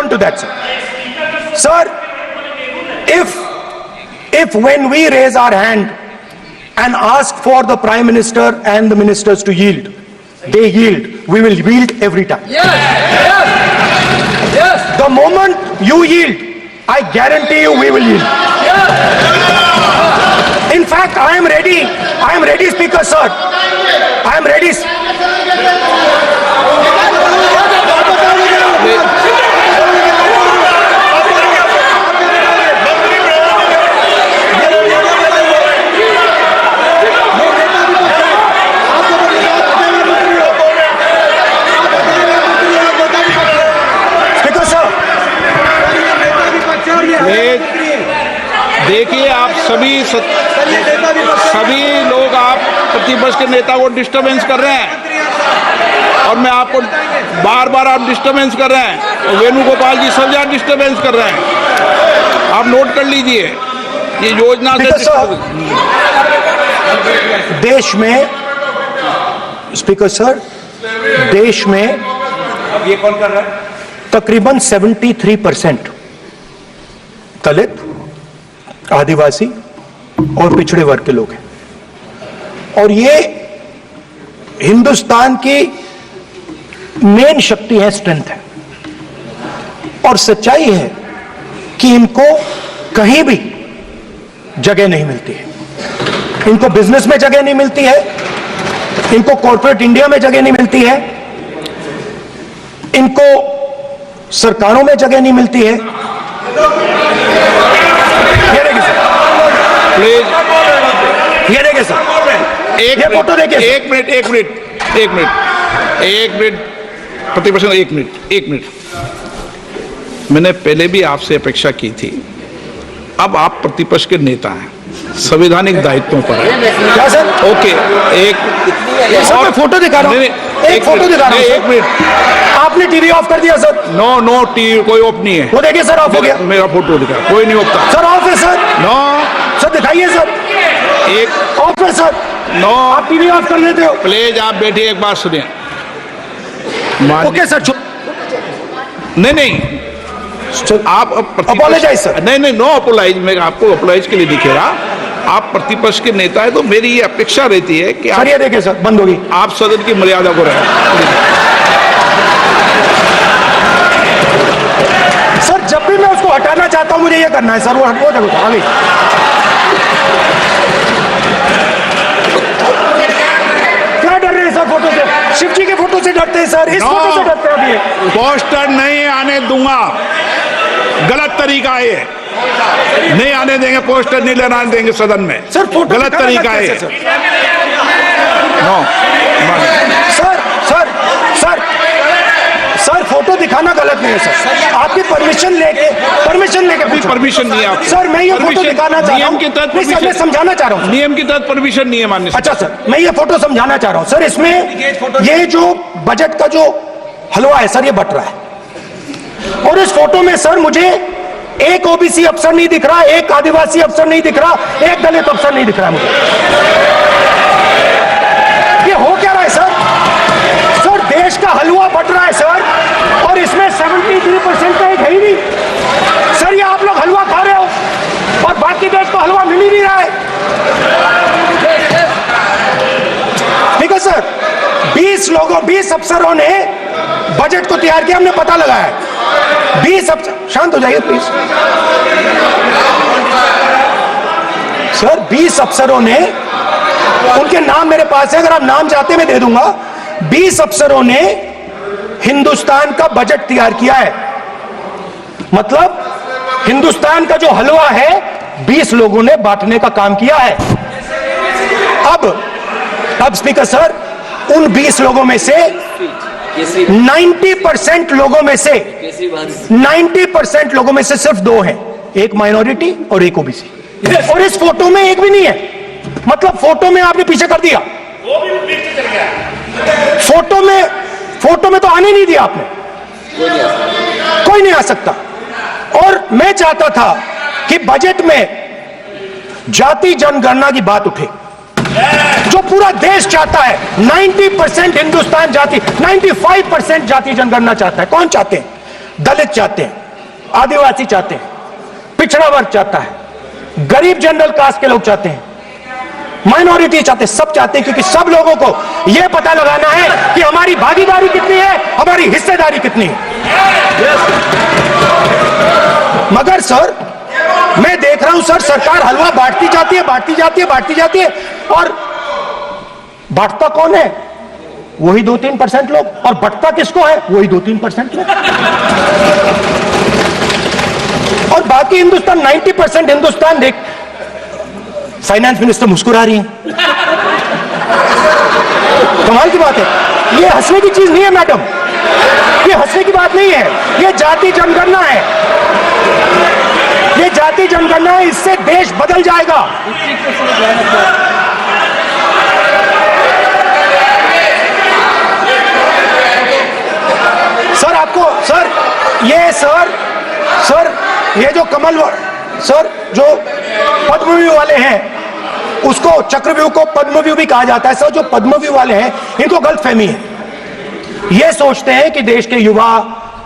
on to that, sir. Sir, if when we raise our hand and ask for the Prime Minister and the ministers to yield, they yield, we will yield every time. Yes. The moment you yield, I guarantee you we will yield. In fact, I am ready, Speaker, sir. I am ready. देखिए, आप सभी लोग आप प्रतिपक्ष के नेता को disturbance कर रहे हैं और मैं आपको बार बार आप डिस्टर्बेंस कर रहे हैं और वेणुगोपाल जी सब जगह डिस्टर्बेंस कर रहे हैं। आप नोट कर लीजिए, ये योजना से देश में, स्पीकर सर, देश में अब ये कौन कर रहा है? तकरीबन 73% दलित, आदिवासी और पिछड़े वर्ग के लोग हैं और ये हिंदुस्तान की मेन शक्ति है, स्ट्रेंथ है। और सच्चाई है कि इनको कहीं भी जगह नहीं मिलती है। इनको बिजनेस में जगह नहीं मिलती है, इनको कॉर्पोरेट इंडिया में जगह नहीं मिलती है, इनको सरकारों में जगह नहीं मिलती है। प्लीज ये देखिए सर, एक फोटो देखिए। एक मिनट प्रतिपक्ष, एक मिनट। मैंने पहले भी आपसे अपेक्षा की थी, अब आप प्रतिपक्ष के नेता हैं, संवैधानिक दायित्वों पर है। क्या सर? ओके, एक और फोटो दिखा रहा हूं, एक फोटो दिखा रहा हूं। एक मिनट, आपने टीवी ऑफ कर दिया सर? नो टीवी कोई ऑफ नहीं है। वो देखिए सर, ऑफ हो गया। मेरा फोटो दिखा, कोई नहीं ऑफ था सर। ऑफ है सर? नो सर दिखाइए सर, एक ऑफ है सर। नो, आप टीवी ऑफ कर लेते हो? प्लीज आप बैठिए, एक बात सुनिए। ओके सर, नहीं आप अपोलोजाइज सर। नहीं, नो अपोलाइज। मैं आपको अपोलाइज के लिए दिखेगा, आप प्रतिपक्ष के नेता है तो मेरी ये अपेक्षा रहती है कि सर ये देखिए सर, बंद होगी। आप सदन की मर्यादा को रखें। सर जब भी मैं उसको हटाना चाहता हूं मुझे ये करना है सर, वो देखो आगे। क्या डर रहे हैं सर फोटो से? शिव जी के फोटो से डरते हैं सर, इस फोटो से डरते हैं अभी। पोस्टर नहीं आने दूंगा, गलत तरीका है ये, नहीं आने देंगे, पोस्टर नहीं लेना देंगे सदन में। सर फोटो गलत तरीका है। नो सर फोटो दिखाना गलत नहीं है सर। आपकी परमिशन लेके परमिशन नहीं है आप सर। मैं ये फोटो दिखाना चाह रहा हूं, नियम के तहत मैं समझाना चाह रहा हूं। नियम के तहत परमिशन नहीं है माननीय। अच्छा सर, मैं ये फोटो समझाना चाह रहा हूं सर। इसमें ये जो बजट का जो हलवा है सर, ये बट रहा है और इस फोटो में सर मुझे एक ओबीसी अफसर नहीं दिख रहा, एक आदिवासी अफसर नहीं दिख रहा, एक दलित अफसर नहीं दिख रहा मुझे। ये हो क्या रहा है सर? सर देश का हलवा बट रहा है सर और इसमें 73% का एक है ही नहीं सर। ये आप लोग हलवा खा रहे हो और बाकी देश को हलवा मिल ही नहीं रहा है। ठीक है सर, 20 अफसरों ने बजट को तैयार किया, हमने पता लगाया है। 20 अफसर, शांत हो जाइए प्लीज सर। 20 अफसरों ने, उनके नाम मेरे पास है, अगर आप नाम चाहते मैं दे दूंगा। 20 अफसरों ने हिंदुस्तान का बजट तैयार किया है। मतलब हिंदुस्तान का जो हलवा है 20 लोगों ने बांटने का काम किया है। अब स्पीकर सर, उन 20 लोगों में से 90% लोगों में से 90% लोगों में से सिर्फ 2 हैं, एक माइनॉरिटी और एक ओबीसी। और इस फोटो में एक भी नहीं है। मतलब फोटो में आपने पीछे कर दिया, फोटो में तो आने नहीं दिया आपने, कोई नहीं आ सकता। और मैं चाहता था कि बजट में जाति जनगणना की बात उठे, जो पूरा देश चाहता है। 90% हिंदुस्तान जाति, 95% जाति जनगणना चाहता है। कौन चाहते हैं? दलित चाहते हैं, आदिवासी चाहते हैं, पिछड़ा वर्ग चाहता है, गरीब जनरल कास्ट के लोग चाहते हैं, माइनॉरिटी चाहते हैं, सब चाहते हैं, क्योंकि सब लोगों को यह पता लगाना है कि हमारी भागीदारी कितनी है, हमारी हिस्सेदारी कितनी है। मगर सर मैं देख रहा हूं सर, सरकार हलवा बांटती जाती है, बांटती जाती है, बांटती जाती है, और बांटता कौन है? वही 2-3% लोग, और बंटता किसको है? वही 2-3% लोग, और बाकी हिंदुस्तान 90% हिंदुस्तान देख। फाइनेंस मिनिस्टर मुस्कुरा रही है, कमाल की बात है। ये हंसने की चीज नहीं है मैडम, ये हंसने की बात नहीं है, ये जाति जनगणना है, ये जाति जनगणना है, इससे देश बदल जाएगा। सर आपको सर ये जो कमल सर जो पद्मव्यूह वाले हैं, उसको चक्रव्यूह को पद्मव्यूह भी कहा जाता है। सर जो पद्मव्यूह वाले हैं इनको गलतफहमी है, ये सोचते हैं कि देश के युवा,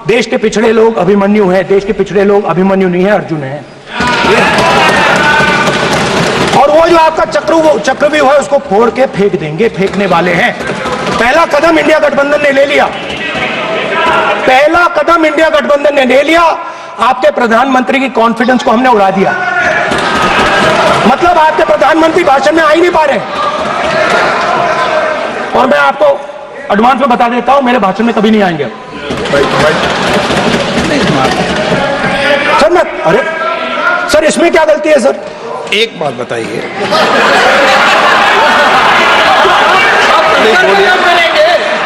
देश के पिछड़े लोग अभिमन्यु हैं, देश के पिछड़े लोग अभिमन्यु नहीं है, अर्जुन है। और वो जो आपका चक्रव्यूह है उसको फोड़ के फेंक देंगे, फेंकने वाले हैं। पहला कदम इंडिया गठबंधन ने ले लिया, पहला कदम इंडिया गठबंधन ने ले लिया। आपके प्रधानमंत्री की कॉन्फिडेंस को हमने उड़ा दिया, मतलब आपके प्रधानमंत्री भाषण में आ ही नहीं पा रहे। और मैं आपको एडवांस में बता देता हूं, मेरे भाषण में कभी नहीं आएंगे सर। मैं अरे सर इसमें क्या गलती है सर? एक बात बताइए,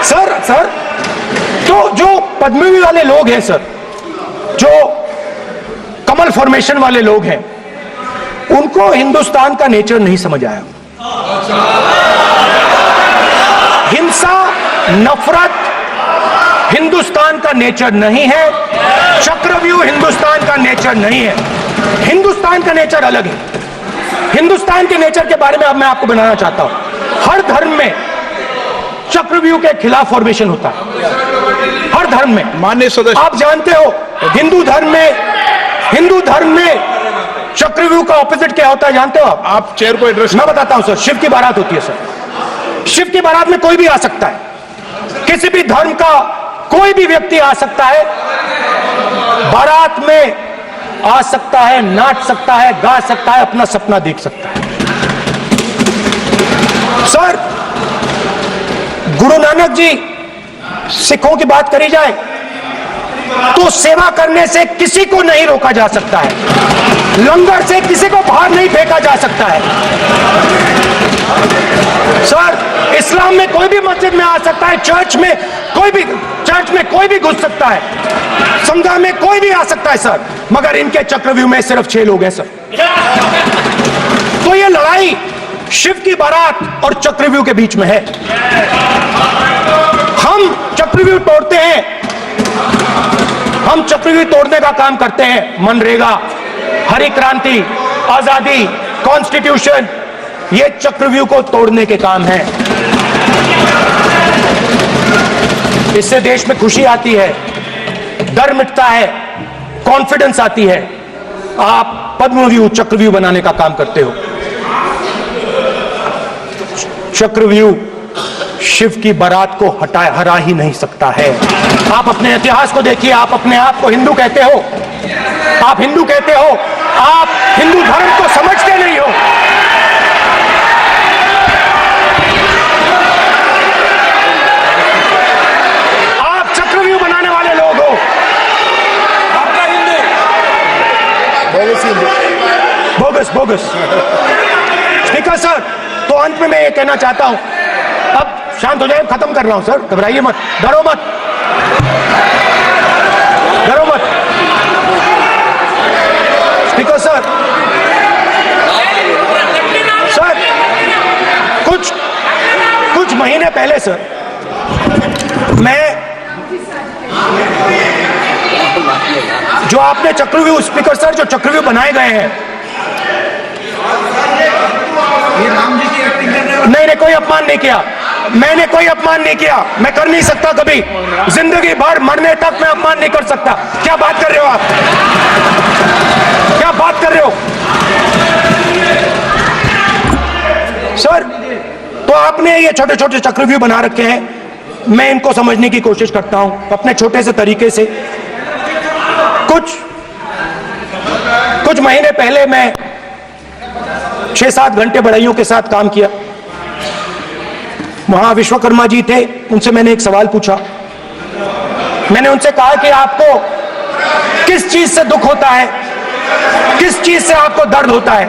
सर तो जो पद्मव्यूह वाले लोग हैं सर, जो कमल फॉर्मेशन वाले लोग हैं, उनको हिंदुस्तान का नेचर नहीं समझ आया। हिंसा, नफरत हिंदुस्तान का नेचर नहीं है, चक्रव्यूह हिंदुस्तान का नेचर नहीं है। हिंदुस्तान का नेचर अलग है। हिंदुस्तान के नेचर के बारे में अब मैं आपको बनाना चाहता हूं। हर धर्म में चक्रव्यूह के खिलाफ फॉर्मेशन होता है, हर धर्म में। माननीय सदस्य, आप जानते हो हिंदू धर्म में चक्रव्यूह का ऑपोजिट क्या होता है, जानते हो आप चेयर को एड्रेस। मैं बताता हूं सर, शिव की बारात होती है सर, शिव की बारात में कोई भी आ सकता है, किसी भी धर्म का कोई भी व्यक्ति आ सकता है, बारात में आ सकता है, नाच सकता है, गा सकता है, अपना सपना देख सकता है। सर गुरु नानक जी, सिखों की बात करी जाए तो सेवा करने से किसी को नहीं रोका जा सकता है, लंगर से किसी को बाहर नहीं फेंका जा सकता है। सर इस्लाम में कोई भी मस्जिद में आ सकता है, चर्च में कोई भी घुस सकता है, संघा में कोई भी आ सकता है सर, मगर इनके चक्रव्यूह में सिर्फ 6 लोग हैं सर। तो ये लड़ाई शिव की बारात और चक्रव्यूह के बीच में है। हम चक्रव्यूह तोड़ते हैं, हम चक्रव्यूह तोड़ने का काम करते हैं। मनरेगा, हरी क्रांति, आजादी, कॉन्स्टिट्यूशन, ये चक्रव्यूह को तोड़ने के काम है। इससे देश में खुशी आती है, डर मिटता है, कॉन्फिडेंस आती है। आप पद्मव्यूह चक्रव्यूह बनाने का काम करते हो। चक्रव्यूह शिव की बारात को हरा ही नहीं सकता है। आप अपने इतिहास को देखिए, आप अपने आप को हिंदू कहते हो, आप हिंदू कहते हो, आप हिंदू धर्म को समझते नहीं हो। आप चक्रव्यूह बनाने वाले लोग हो, आपका हिंदू बोगस। स्पीकर सर, तो अंत में मैं ये कहना चाहता हूं, अब शांत हो जाए, खत्म कर रहा हूं सर, घबराइए मत, डरो मत। स्पीकर सर, कुछ महीने पहले सर, मैं जो आपने चक्रव्यूह, स्पीकर सर, जो चक्रव्यूह बनाए गए हैं, ये राम जी की एक्टिंग कर रहे हो? नहीं, कोई अपमान नहीं किया। मैंने कोई अपमान नहीं किया, मैं कर नहीं सकता कभी, जिंदगी भर मरने तक मैं अपमान नहीं कर सकता। क्या बात कर रहे हो आप, क्या बात कर रहे हो सर? तो आपने ये छोटे छोटे चक्रव्यूह बना रखे हैं, मैं इनको समझने की कोशिश करता हूं अपने छोटे से तरीके से। कुछ महीने पहले मैं 6-7 घंटे बढ़इयों के साथ काम किया। वहां विश्वकर्मा जी थे, उनसे मैंने एक सवाल पूछा। मैंने उनसे कहा कि आपको किस चीज से दुख होता है, किस चीज से आपको दर्द होता है?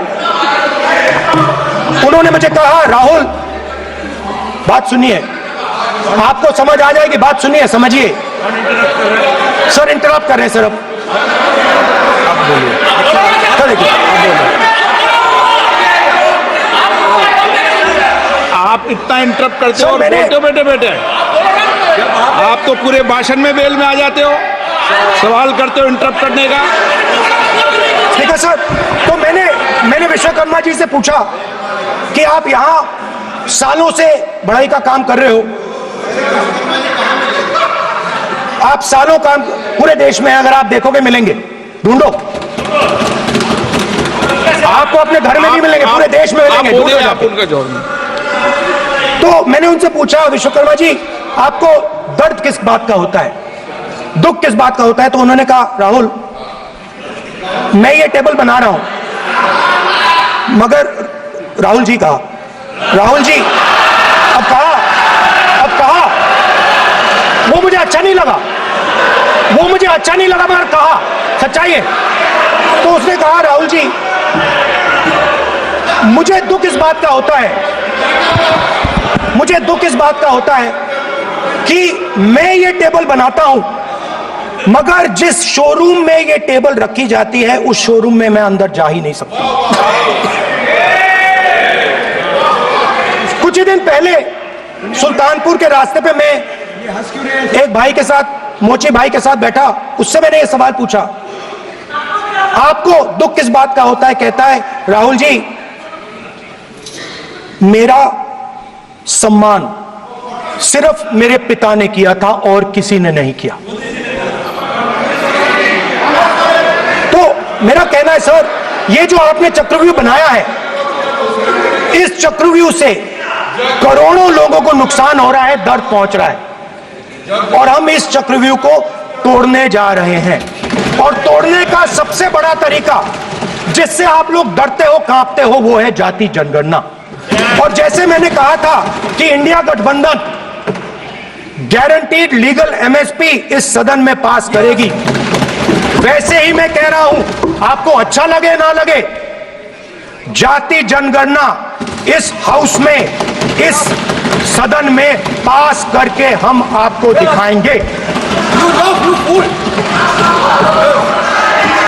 उन्होंने मुझे कहा, राहुल बात सुनिए, आपको समझ आ जाएगी, बात सुनिए, समझिए। सर इंटरप्ट कर रहे हैं सर, अब आप इतना इंटरप्ट करते हो और बोलते हो बेटे बेटे, आप तो पूरे भाषण में बेल में आ जाते हो, सवाल करते हो इंटरप्ट करने का। ठीक है सर, तो मैंने विश्वकर्मा जी से पूछा कि आप यहां सालों से बढ़ई का काम कर रहे हो, आप सालों काम पूरे देश में, अगर आप देखोगे मिलेंगे, ढूंढो, आपको अपने घर में नहीं मिलेंगे, पूरे देश में मिलेंगे। आप उनका जवाब। तो मैंने उनसे पूछा, विश्वकर्मा जी आपको दर्द किस बात का होता है, दुख किस बात का होता है? तो उन्होंने कहा, राहुल मैं ये टेबल बना रहा हूं, मगर राहुल जी कहा, राहुल जी अब कहा, वो मुझे अच्छा नहीं लगा, मगर कहा, सच्चाई है। तो उसने कहा, राहुल जी मुझे दुख इस बात का होता है, कि मैं ये टेबल बनाता हूं, मगर जिस शोरूम में ये टेबल रखी जाती है उस शोरूम में मैं अंदर जा ही नहीं सकता। कुछ ही दिन पहले सुल्तानपुर के रास्ते पे मैं एक भाई के साथ, मोची भाई के साथ बैठा, उससे मैंने ये सवाल पूछा, आपको दुख किस बात का होता है? कहता है, राहुल जी मेरा सम्मान सिर्फ मेरे पिता ने किया था और किसी ने नहीं किया। तो मेरा कहना है सर, ये जो आपने चक्रव्यूह बनाया है, इस चक्रव्यूह से करोड़ों लोगों को नुकसान हो रहा है, दर्द पहुंच रहा है, और हम इस चक्रव्यूह को तोड़ने जा रहे हैं। और तोड़ने का सबसे बड़ा तरीका जिससे आप लोग डरते हो, कांपते हो, वो है जाति जनगणना। और जैसे मैंने कहा था कि इंडिया गठबंधन गारंटीड लीगल एमएसपी इस सदन में पास करेगी, वैसे ही मैं कह रहा हूं, आपको अच्छा लगे ना लगे, जाति जनगणना इस हाउस में, इस सदन में पास करके हम आपको दिखाएंगे।